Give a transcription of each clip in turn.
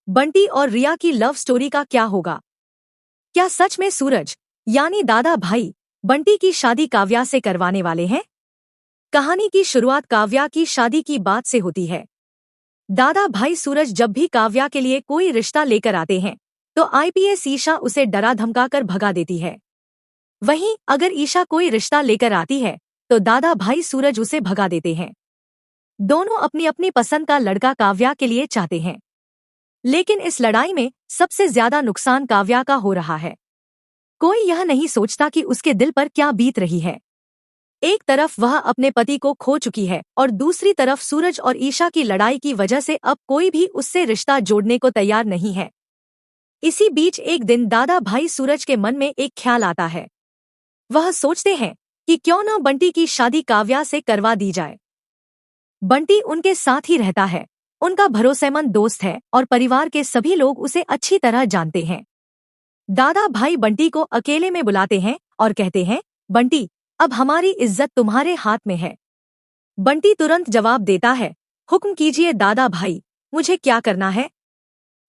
बंटी और रिया की love story का क्या होगा? क्या सच में सूरज यानी दादा भाई बंटी की शादी काव्या से करवाने वाले हैं? कहानी की शुरुआत काव्या की शादी की बात से होती है। दादा भाई सूरज जब भी काव्या के लिए कोई रिश्ता लेकर आते हैं तो आईपीएस ईशा उसे डरा धमकाकर भगा देती है। वहीं अगर ईशा कोई रिश्ता लेकर आती है तो दादा भाई सूरज उसे भगा देते हैं। दोनों अपनी अपनी पसंद का लड़का काव्या के लिए चाहते हैं, लेकिन इस लड़ाई में सबसे ज्यादा नुकसान काव्या का हो रहा है। कोई यह नहीं सोचता कि उसके दिल पर क्या बीत रही है। एक तरफ वह अपने पति को खो चुकी है और दूसरी तरफ सूरज और ईशा की लड़ाई की वजह से अब कोई भी उससे रिश्ता जोड़ने को तैयार नहीं है। इसी बीच एक दिन दादा भाई सूरज के मन में एक ख्याल आता है। वह सोचते हैं कि क्यों न बंटी की शादी काव्या से करवा दी जाए। बंटी उनके साथ ही रहता है, उनका भरोसेमंद दोस्त है और परिवार के सभी लोग उसे अच्छी तरह जानते हैं। दादा भाई बंटी को अकेले में बुलाते हैं और कहते हैं, बंटी, अब हमारी इज्जत तुम्हारे हाथ में है। बंटी तुरंत जवाब देता है, हुक्म कीजिए दादा भाई, मुझे क्या करना है?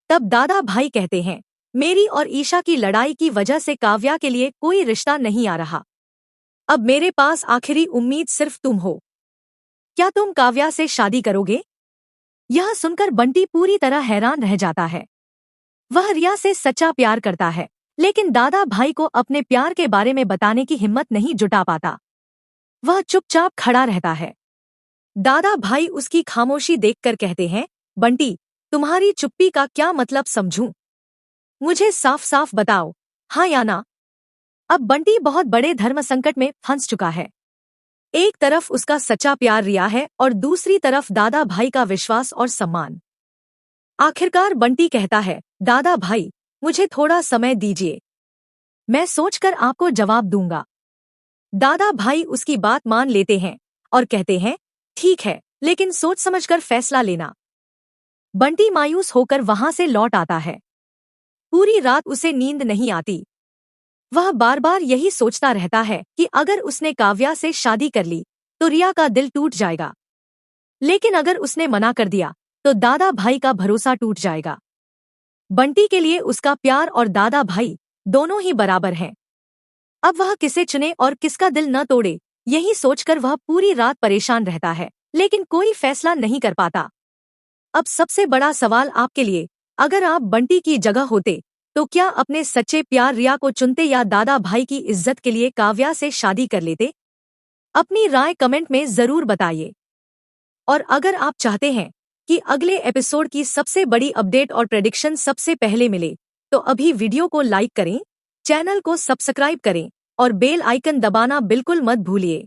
तब दादा भाई कहते हैं, मेरी और ईशा की लड़ाई की वजह से काव्या के लिए कोई रिश्ता नहीं आ रहा। अब मेरे पास आखिरी उम्मीद सिर्फ तुम हो। क्या तुम काव्या से शादी करोगे? यह सुनकर बंटी पूरी तरह हैरान रह जाता है। वह रिया से सच्चा प्यार करता है, लेकिन दादा भाई को अपने प्यार के बारे में बताने की हिम्मत नहीं जुटा पाता। वह चुपचाप खड़ा रहता है। दादा भाई उसकी खामोशी देखकर कहते हैं, बंटी, तुम्हारी चुप्पी का क्या मतलब समझूं? मुझे साफ साफ बताओ, हाँ या ना? अब बंटी बहुत बड़े धर्म संकट में फंस चुका है। एक तरफ उसका सच्चा प्यार रिया है और दूसरी तरफ दादा भाई का विश्वास और सम्मान। आखिरकार बंटी कहता है, दादा भाई, मुझे थोड़ा समय दीजिए, मैं सोचकर आपको जवाब दूंगा। दादा भाई उसकी बात मान लेते हैं और कहते हैं, ठीक है, लेकिन सोच समझकर फैसला लेना। बंटी मायूस होकर वहां से लौट आता है। पूरी रात उसे नींद नहीं आती। वह बार बार यही सोचता रहता है कि अगर उसने काव्या से शादी कर ली तो रिया का दिल टूट जाएगा, लेकिन अगर उसने मना कर दिया तो दादा भाई का भरोसा टूट जाएगा। बंटी के लिए उसका प्यार और दादा भाई दोनों ही बराबर हैं। अब वह किसे चुने और किसका दिल न तोड़े, यही सोचकर वह पूरी रात परेशान रहता है, लेकिन कोई फैसला नहीं कर पाता। अब सबसे बड़ा सवाल आपके लिए, अगर आप बंटी की जगह होते तो क्या अपने सच्चे प्यार रिया को चुनते या दादा भाई की इज्जत के लिए काव्या से शादी कर लेते? अपनी राय कमेंट में जरूर बताइए। और अगर आप चाहते हैं कि अगले एपिसोड की सबसे बड़ी अपडेट और प्रेडिक्शन सबसे पहले मिले, तो अभी वीडियो को लाइक करें, चैनल को सब्सक्राइब करें और बेल आइकन दबाना बिल्कुल मत भूलिए।